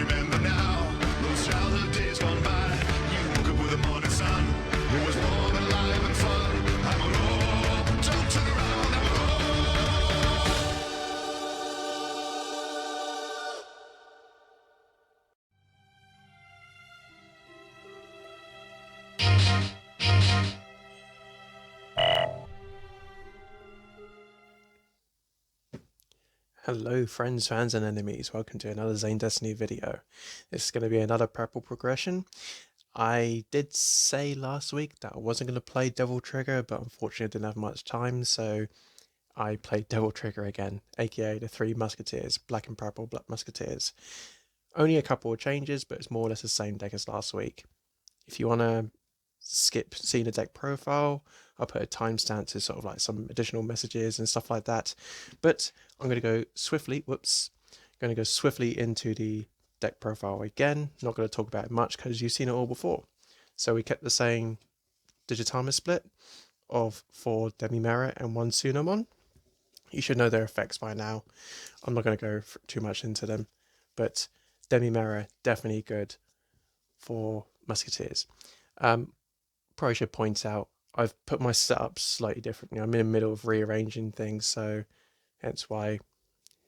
remember now those childhood days gone by. You woke up with the morning sun. It was warm and alive and fun. I'm a roll, don't turn around, I'm a roll. Hello friends, fans and enemies, welcome to another Zane-Destiny video. This is going to be another purple progression. I did say last week that I wasn't going to play Devil Trigger, but unfortunately I didn't have much time, so I played Devil Trigger again, aka the Three Musketeers, Black and Purple Black Musketeers. Only a couple of changes, but it's more or less the same deck as last week. If you want to skip seeing the deck profile, I'll put a timestamp to sort of like some additional messages and stuff like that. But I'm going to go swiftly, into the deck profile again. Not going to talk about it much because you've seen it all before. So we kept the same Digitama split of 4 Demi-Mirror and 1 Tsunamon. You should know their effects by now. I'm not going to go too much into them, but Demi-Mirror definitely good for Musketeers. Probably should point out I've put my setup slightly differently. I'm in the middle of rearranging things, so hence why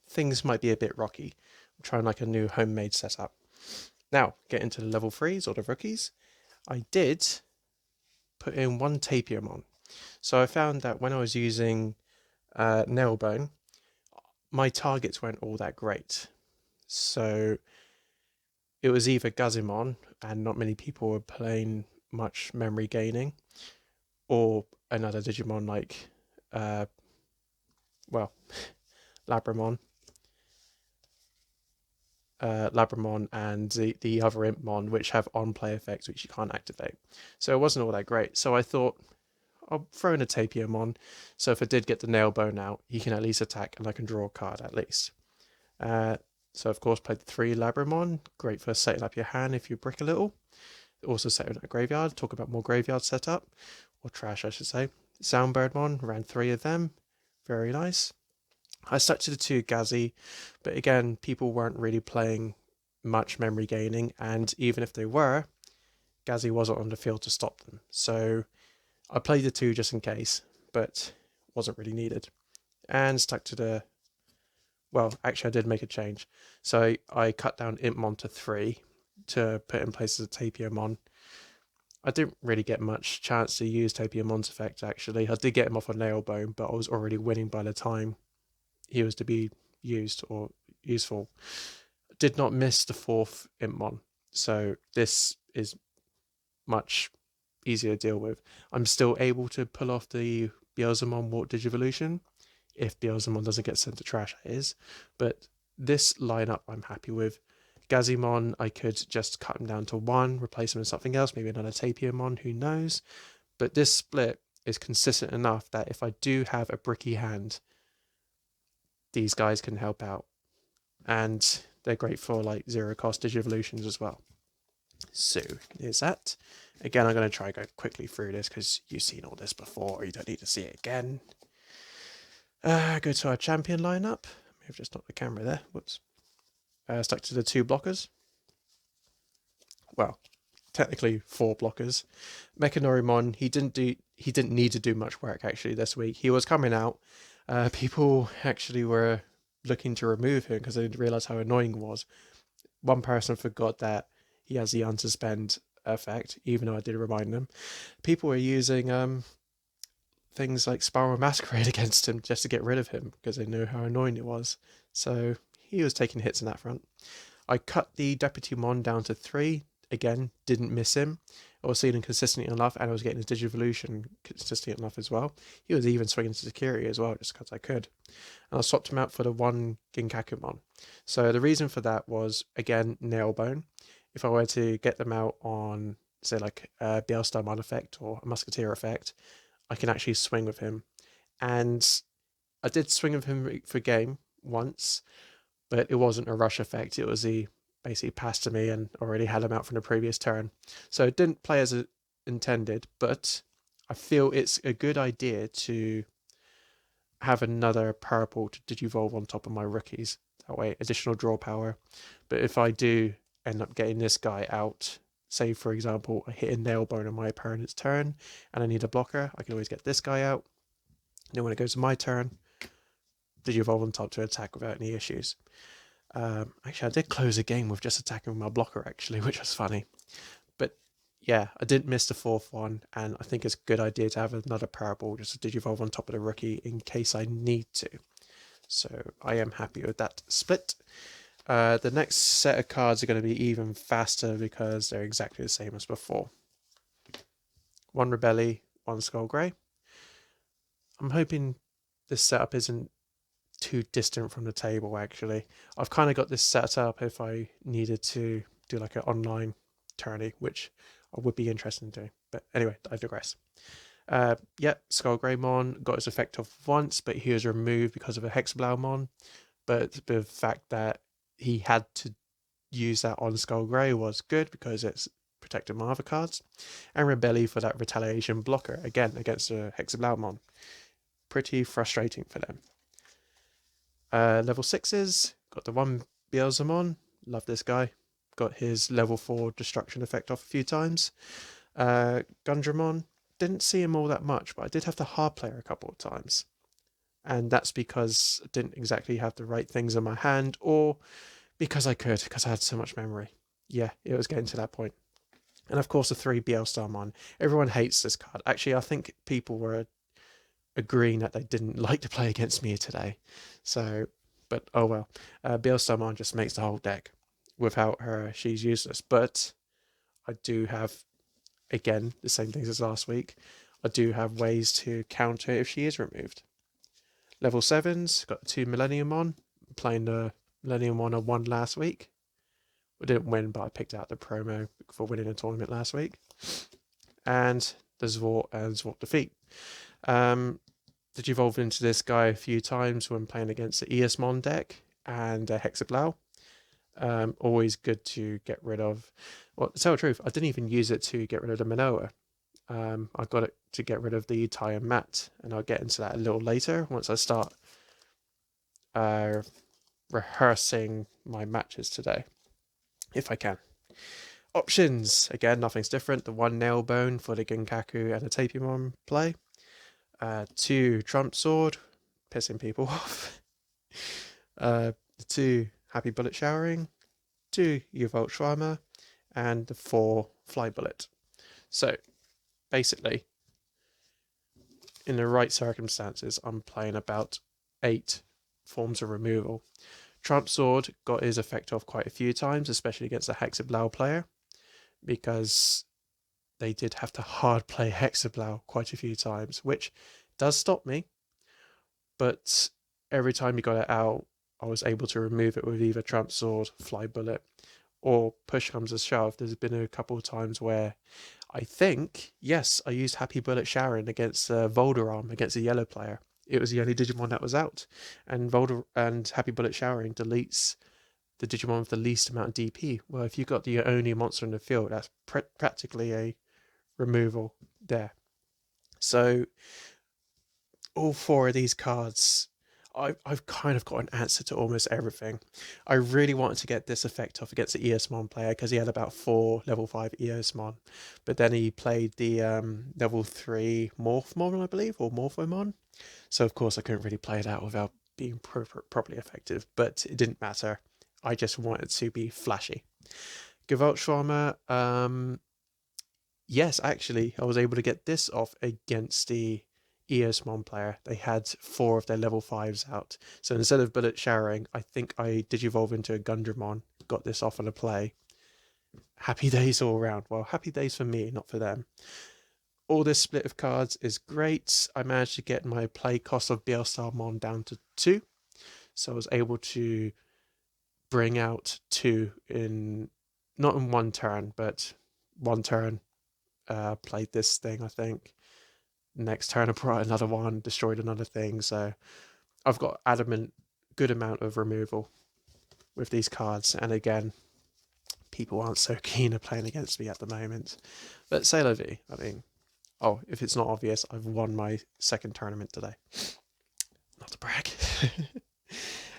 things might be a bit rocky. I'm trying like a new homemade setup. Now, get into the level 3s or the rookies. I did put in 1 Tapiamon. So I found that when I was using Nailbone, my targets weren't all that great. So it was either Gazimon, and not many people were playing much memory gaining, or another Digimon like, Labramon. Labramon and the other Impmon, which have on-play effects which you can't activate. So it wasn't all that great. So I thought, I'll throw in a Tapiamon, so if I did get the Nailbone out, he can at least attack and I can draw a card at least. So of course played the 3 Labramon, great for setting up your hand if you brick a little. Also set in a graveyard, talk about more graveyard setup, or trash I should say. Soundbirdmon, ran 3 of them, very nice. I stuck to the 2 Gazi, but again, people weren't really playing much memory gaining, and even if they were, Gazi wasn't on the field to stop them. So I played the 2 just in case, but wasn't really needed. And stuck to the... Well, actually I did make a change. So I cut down Impmon to 3 to put in place as a Tapiamon. I didn't really get much chance to use Tapiamon's effect actually. I did get him off a Nailbone, but I was already winning by the time he was to be used or useful. Did not miss the 4th Impmon, so this is much easier to deal with. I'm still able to pull off the Beelzemon Warp Digivolution, if Beelzemon doesn't get sent to trash, it is. But this lineup I'm happy with. Gazimon, I could just cut him down to 1, replace him with something else, maybe another Tapiamon, who knows. But this split is consistent enough that if I do have a bricky hand, these guys can help out. And they're great for like 0 cost Digivolutions as well. So here's that. Again, I'm going to try to go quickly through this because you've seen all this before. You don't need to see it again. Go to our champion lineup. I've just knocked the camera there. Whoops. Stuck to the 2 blockers. Well, technically 4 blockers. Mechanorimon, he didn't need to do much work actually this week. He was coming out. People actually were looking to remove him because they didn't realize how annoying he was. One person forgot that he has the unsuspend effect, even though I did remind them. People were using things like Spiral Masquerade against him just to get rid of him because they knew how annoying it was. So he was taking hits in that front. I cut the Deputymon down to 3. Again, didn't miss him. I was seeing him consistently enough, and I was getting his Digivolution consistently enough as well. He was even swinging to security as well, just because I could. And I swapped him out for the 1 Ginkakumon. So the reason for that was, again, Nailbone. If I were to get them out on, say, like a Beelstarmon effect or a Musketeer effect, I can actually swing with him. And I did swing with him for game once, but it wasn't a rush effect. It was he basically passed to me and already had him out from the previous turn. So it didn't play as intended, but I feel it's a good idea to have another purple to Digivolve on top of my rookies. That way, additional draw power. But if I do end up getting this guy out. Say, for example, I hit a Nailbone on my opponent's turn and I need a blocker, I can always get this guy out. Then when it goes to my turn, Digivolve on top to attack without any issues. Actually, I did close a game with just attacking with my blocker, actually, which was funny. But yeah, I didn't miss the fourth one, and I think it's a good idea to have another Paraball just to Digivolve on top of the rookie in case I need to. So I am happy with that split. The next set of cards are going to be even faster because they're exactly the same as before. One Rebelli, one Skull Grey. I'm hoping this setup isn't too distant from the table, actually. I've kind of got this set up if I needed to do like an online tourney, which I would be interested in doing. But anyway, I digress. Yep, Skull Greymon got his effect off once, but he was removed because of a Hexablaumon. But the fact that he had to use that on Skull Grey was good because it's protected my other cards. And Rebelli for that retaliation blocker, again, against a Hexablaumon. Pretty frustrating for them. Level 6s, got the one Beelzemon, love this guy. Got his level 4 destruction effect off a few times. Gundramon, didn't see him all that much, but I did have the hard player a couple of times. And that's because I didn't exactly have the right things in my hand, or because I had so much memory. Yeah, it was getting to that point. And of course the 3 Beelstarmon. Everyone hates this card. Actually, I think people were agreeing that they didn't like to play against me today. So, but oh well. Beelstarmon just makes the whole deck. Without her, she's useless. But I do have, again, the same things as last week. I do have ways to counter if she is removed. Level 7s, got 2 Millenniumon. Playing the Millenniumon I won last week. I didn't win, but I picked out the promo for winning a tournament last week. And the Zwart and Zwart Defeat. Did evolve into this guy a few times when playing against the Eosmon deck and Hexablau. Always good to get rid of. Well, to tell the truth, I didn't even use it to get rid of the Manoa. I got it to get rid of the Tai and Matt, and I'll get into that a little later once I start rehearsing my matches today, if I can. Options, again, nothing's different. The 1 Nailbone for the Genkaku and the Tapimon play. 2 Trump Sword, pissing people off. 2 Happy Bullet Showering. 2 Uvolt Schwarmer. And the 4 Fly Bullet. So, basically, in the right circumstances, I'm playing about 8 forms of removal. Trump Sword got his effect off quite a few times, especially against a Hexablau player, because they did have to hard play Hexablau quite a few times, which does stop me. But every time you got it out, I was able to remove it with either Trump Sword, Fly Bullet, or push comes to shove. There's been a couple of times where I think, yes, I used Happy Bullet Sharon against Volderarm, against a yellow player. It was the only Digimon that was out. And Happy Bullet Showering deletes the Digimon with the least amount of DP. Well, if you've got the only monster in the field, that's practically a removal there. So all 4 of these cards, I've kind of got an answer to almost everything. I really wanted to get this effect off against the Eosmon player because he had about 4 level 5 Eosmon, but then he played the level 3 Morphmon, I believe, or Morphomon. So of course I couldn't really play it out without being properly effective, but it didn't matter. I just wanted to be flashy. Gewalt Schwarmer, yes, actually, I was able to get this off against the Eosmon player. They had 4 of their level 5s out. So instead of Bullet Showering, I think I Digivolve into a Gundramon, got this off on a play. Happy days all around. Well, happy days for me, not for them. All this split of cards is great. I managed to get my play cost of Beelstarmon down to 2. So I was able to bring out 2 in, not in one turn, but one turn. Played this thing, I think. Next turn I brought another one, destroyed another thing. So I've got good amount of removal with these cards. And again, people aren't so keen of playing against me at the moment. But say la vie. I mean, oh, if it's not obvious, I've won my 2nd tournament today. Not to brag.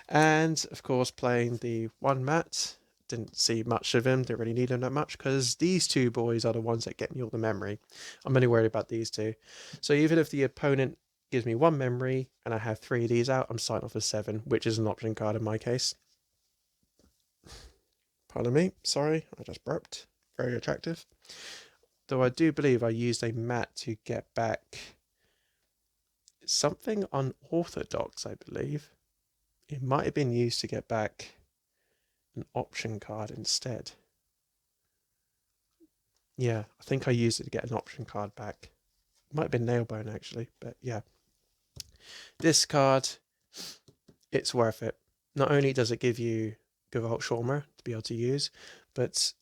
And of course, playing the 1 Matt didn't see much of him, didn't really need him that much, because these two boys are the ones that get me all the memory. I'm only worried about these two. So even if the opponent gives me 1 memory and I have 3 of these out, I'm starting off with 7, which is an option card in my case. Pardon me, sorry, I just burped. Very attractive. Though I do believe I used a mat to get back something unorthodox, I believe. It might have been used to get back an option card instead. Yeah, I think I used it to get an option card back. It might have been Nailbone actually, but yeah. This card, it's worth it. Not only does it give you Gewalt Shawmer to be able to use, but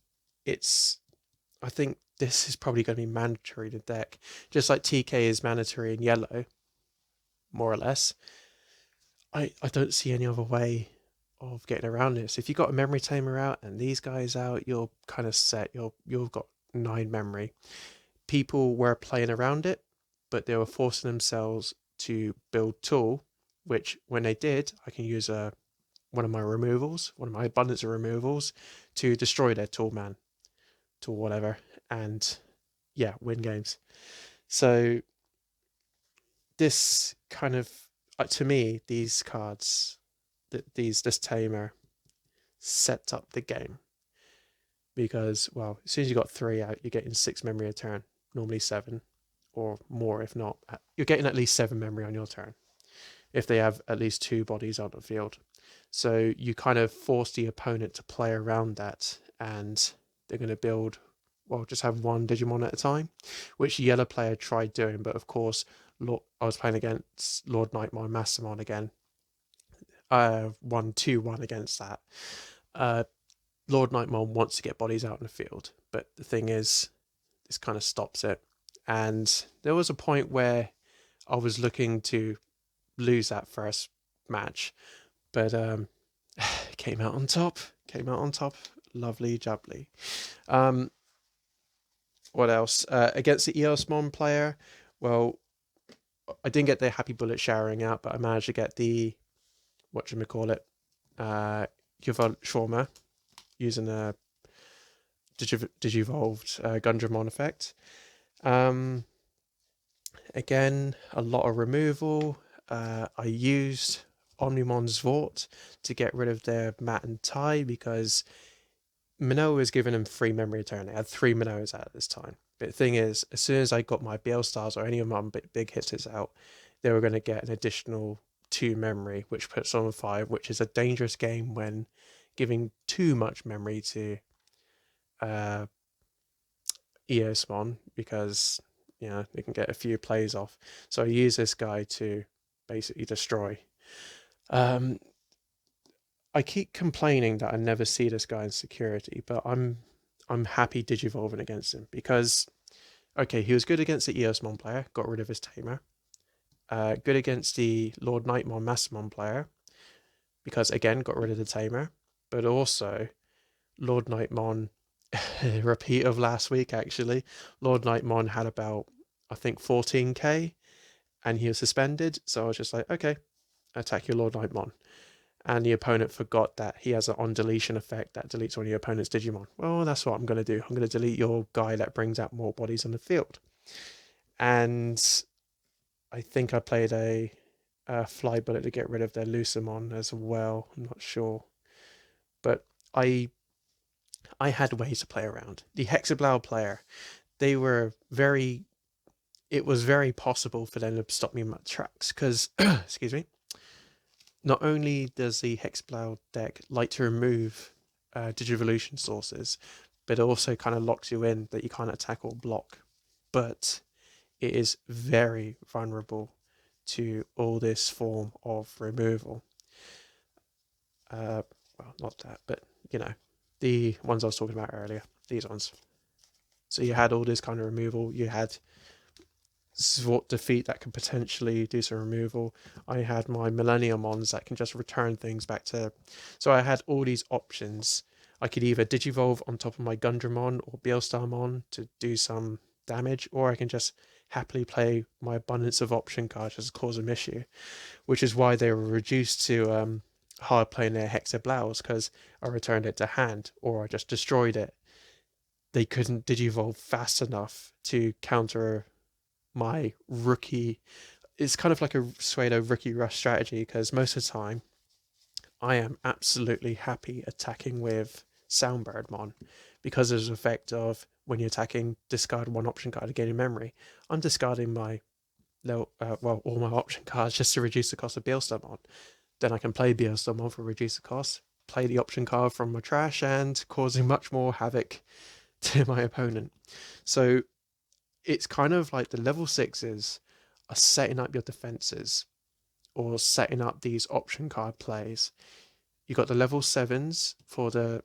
I think this is probably going to be mandatory to deck. Just like TK is mandatory in yellow, more or less. I don't see any other way of getting around this. If you've got a memory tamer out and these guys out, you're kind of set. You've got 9 memory. People were playing around it, but they were forcing themselves to build tool, which when they did, I can use one of my removals, one of my abundance of removals, to destroy their tool man, tool whatever, and yeah, win games. So this kind of, to me, these cards, this tamer set up the game, because, well, as soon as you got 3 out, you're getting 6 memory a turn, normally 7 or more. If not, you're getting at least 7 memory on your turn if they have at least 2 bodies on the field. So you kind of force the opponent to play around that, and they're going to build, well, just have 1 Digimon at a time, which the yellow player tried doing, but of course, I was playing against Lord Nightmare Mastermon again. Won 2-1 against that. Lord Nightmare wants to get bodies out in the field, but the thing is, this kind of stops it. And there was a point where I was looking to lose that first match, but came out on top. Lovely jubbly. What else? Against the Eosmon player, well, I didn't get the Happy Bullet showering out, but I managed to get the, whatchamacallit, Yuval Shawmer using a Digivolved Gundramon effect. Again, a lot of removal. I used Omnimon's Vort to get rid of their Matt and Tai, because Manoa was giving them 3 memory return. They had 3 Manoas out at this time. But the thing is, as soon as I got my BL Stars or any of my big hitters out, they were going to get an additional 2 memory, which puts on 5, which is a dangerous game when giving too much memory to Eosmon, because they can get a few plays off. So I use this guy to basically destroy. I keep complaining that I never see this guy in security, but I'm happy digivolving against him, because okay, he was good against the Eosmon player, got rid of his tamer. Good against the Lord Nightmare Mastermon player, because again got rid of the tamer. But also Lord Nightmon, repeat of last week actually. Lord Nightmon had about, I think, 14k, and he was suspended. So I was just like, okay, attack your Lord Nightmon. And the opponent forgot that he has an on deletion effect that deletes one of your opponent's Digimon. Well, that's what I'm going to do. I'm going to delete your guy that brings out more bodies on the field. And I think I played a Fly Bullet to get rid of their Lucamon as well. I'm not sure. But I had ways to play around. The Hexablow player, it was very possible for them to stop me in my tracks, because, excuse me, not only does the Hexablow deck like to remove Digivolution sources, but it also kind of locks you in that you can't attack or block. But it is very vulnerable to all this form of removal. Well, not that, but the ones I was talking about earlier, these ones. So you had all this kind of removal. You had Sword Defeat that can potentially do some removal. I had my Millenniumons that can just return things back to. So I had all these options. I could either Digivolve on top of my Gundramon or Beelstarmon to do some damage, or I can just happily play my abundance of option cards as a cause of issue, which is why they were reduced to hard playing their Hexablouse because I returned it to hand or I just destroyed it. They couldn't digivolve fast enough to counter my rookie. It's kind of like a pseudo rookie rush strategy because most of the time I am absolutely happy attacking with Soundbirdmon because there's an effect of when you're attacking, discard one option card to gain in memory. I'm discarding my all my option cards just to reduce the cost of Beelstarmon. Then I can play Beelstarmon for reduce the cost, play the option card from my trash, and causing much more havoc to my opponent. So it's kind of like the level sixes are setting up your defenses or setting up these option card plays. You got the level sevens for the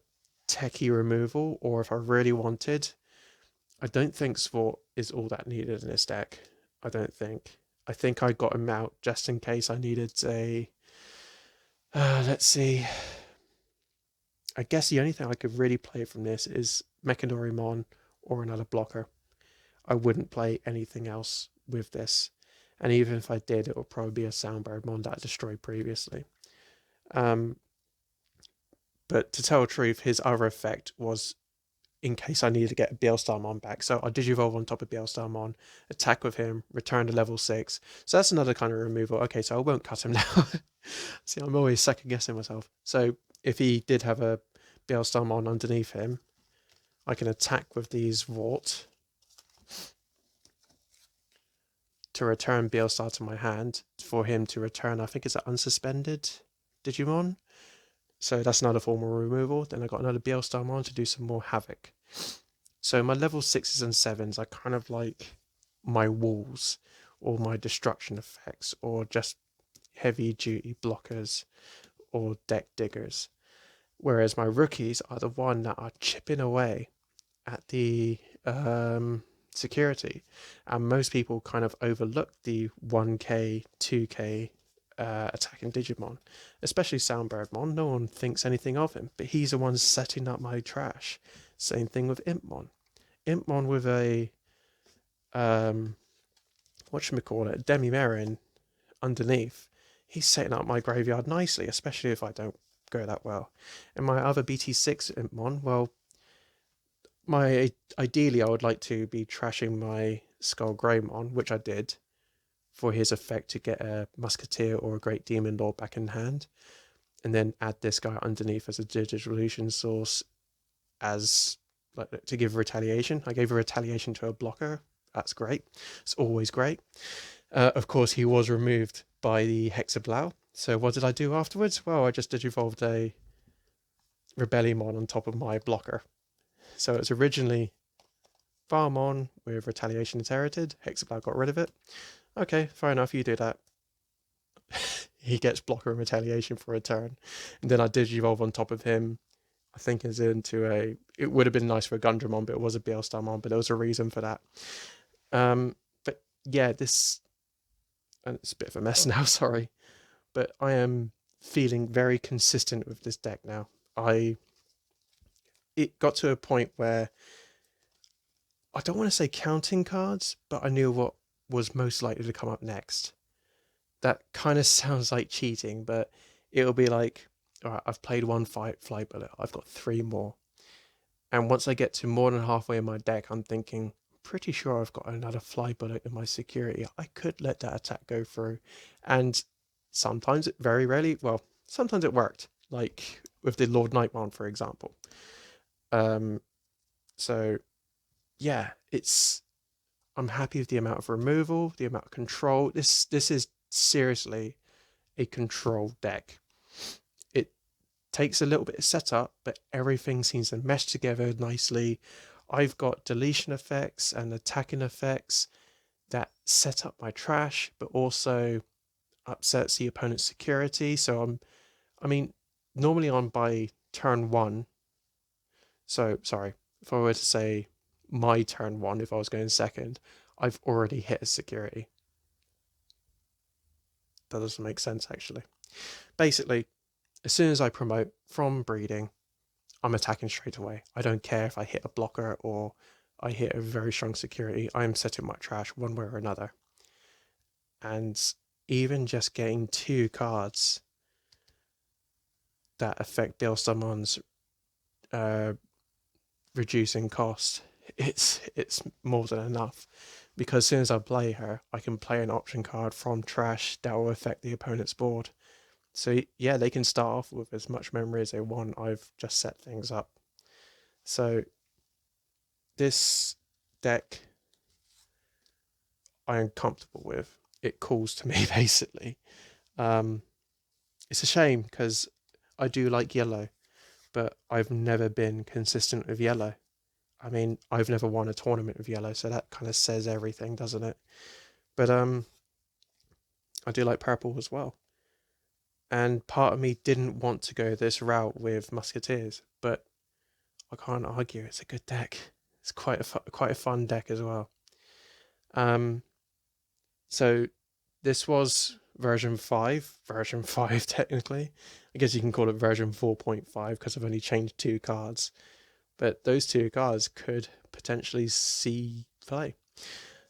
techie removal, or if I really wanted, I don't think Svort is all that needed in this deck. I don't think. I think I got him out just in case I needed a. Let's see. I guess the only thing I could really play from this is Mechanorimon or another blocker. I wouldn't play anything else with this. And even if I did, it would probably be a Soundbirdmon that I destroyed previously. But to tell the truth, his other effect was in case I needed to get a Beelstarmon back. So I Digivolve on top of Beelstarmon, attack with him, return to level 6. So that's another kind of removal. Okay, so I won't cut him now. See, I'm always second guessing myself. So if he did have a Beelstarmon underneath him, I can attack with these Vort to return Beelstar to my hand for him to return, I think it's an unsuspended Digimon. So that's another form of removal. Then I got another Beelstarmon to do some more havoc. So my level 6s and 7s are kind of like my walls or my destruction effects or just heavy duty blockers or deck diggers. Whereas my rookies are the one that are chipping away at the security. And most people kind of overlook the 1k, 2k attacking Digimon, especially Soundbirdmon. No one thinks anything of him, but he's the one setting up my trash. Same thing with Impmon. Impmon with a whatchamacallit, Demi-Merin underneath. He's setting up my graveyard nicely, especially if I don't go that well. And my other BT6 Impmon, well, ideally I would like to be trashing my Skull Greymon, which I did, for his effect to get a Musketeer or a Great Demon Lord back in hand, and then add this guy underneath as a Digitolution source as like to give retaliation. I gave a retaliation to a blocker. That's great. It's always great. Of course, he was removed by the Hexablow. So what did I do afterwards? Well, I just Digivolved a Rebellion on top of my blocker. So it's originally Farmon with Retaliation inherited. Hexablow got rid of it. Okay, fair enough, you do that. He gets blocker and retaliation for a turn. And then I Digivolve on top of him. I think is into a. It would have been nice for a Gundramon, but it was a Beelstarmon, but there was a reason for that. But yeah, this. And it's a bit of a mess now, sorry. But I am feeling very consistent with this deck now. It got to a point where I don't want to say counting cards, but I knew what was most likely to come up next. That kind of sounds like cheating, but it'll be like, all right, I've played one fly bullet, I've got 3 more. And once I get to more than halfway in my deck, I'm thinking, pretty sure I've got another fly bullet in my security. I could let that attack go through. And sometimes, very rarely, well, sometimes it worked. Like with the Lord Nightmon, for example. So yeah, I'm happy with the amount of removal, the amount of control. This is seriously a control deck. It takes a little bit of setup, but everything seems to mesh together nicely. I've got deletion effects and attacking effects that set up my trash, but also upsets the opponent's security. So normally I'm by turn 1. So sorry, if I were to say my turn 1, if I was going second, I've already hit a security. That doesn't make sense actually. Basically, as soon as I promote from breeding, I'm attacking straight away. I don't care if I hit a blocker or I hit a very strong security. I am setting my trash one way or another. And even just getting 2 cards that affect Billsummon's reducing cost, it's more than enough. Because as soon as I play her, I can play an option card from trash that will affect the opponent's board. So yeah, they can start off with as much memory as they want. I've just set things up. So this deck I am comfortable with. It calls to me basically. It's a shame because I do like yellow, but I've never been consistent with yellow. I mean, I've never won a tournament with yellow, so that kind of says everything, doesn't it? But I do like purple as well. And part of me didn't want to go this route with Musketeers, but I can't argue. It's a good deck. It's quite a fun deck as well. So this was version 5 technically. I guess you can call it version 4.5 because I've only changed 2 cards. But those 2 cards could potentially see play.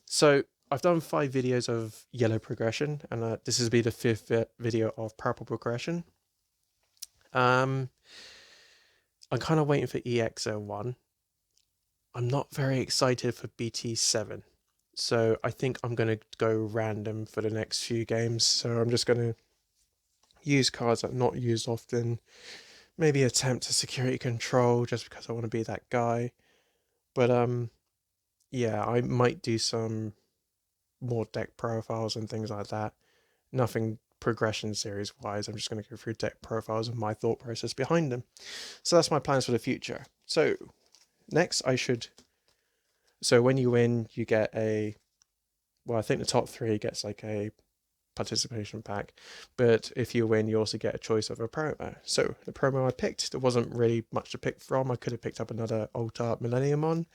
So I've done 5 videos of yellow progression, and this will be the 5th video of purple progression. I'm kind of waiting for EX01. I'm not very excited for BT7. So I think I'm going to go random for the next few games. So I'm just going to use cards that are not used often. Maybe attempt a security control just because I want to be that guy. But yeah, I might do some more deck profiles and things like that. Nothing progression series wise. I'm just going to go through deck profiles and my thought process behind them. So that's my plans for the future. So next so when you win, you get I think the top 3 gets like a participation pack, but if you win, you also get a choice of a promo. So the promo I picked, there wasn't really much to pick from. I could have picked up another Altar Millenniumon,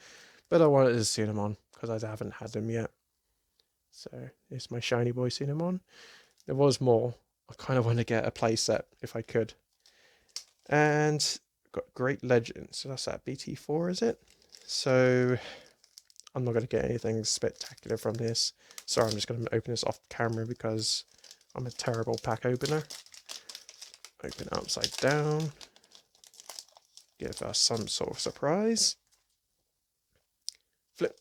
but I wanted a Cinnamon because I haven't had them yet. So it's my shiny boy Cinnamon. There was more. I kind of want to get a playset if I could. And got Great Legend. So that's that BT4, is it? So I'm not going to get anything spectacular from this. Sorry, I'm just going to open this off camera because I'm a terrible pack opener. Open upside down. Give us some sort of surprise. Flip.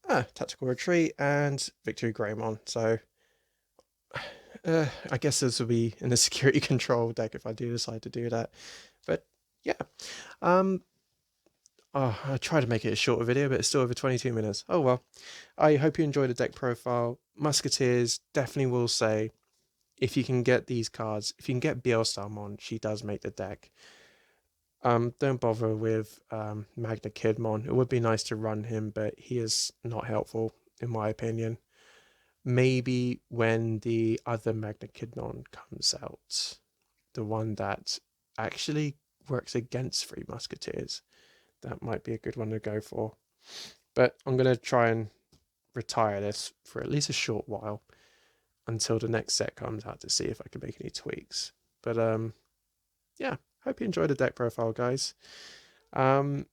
Tactical Retreat and Victory Greymon. So I guess this will be in the security control deck if I do decide to do that. But yeah. I tried to make it a shorter video, but it's still over 22 minutes. Oh well. I hope you enjoyed the deck profile. Musketeers, definitely will say, if you can get these cards, if you can get Billsumon, she does make the deck. Don't bother with Magna Kidmon. It would be nice to run him, but he is not helpful, in my opinion. Maybe when the other Magna Kidmon comes out, the one that actually works against 3 Musketeers. That might be a good one to go for. But I'm going to try and retire this for at least a short while until the next set comes out to see if I can make any tweaks. But yeah, hope you enjoyed the deck profile, guys. That's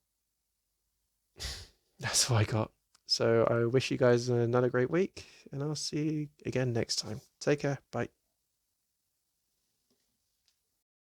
all I got. So I wish you guys another great week, and I'll see you again next time. Take care. Bye.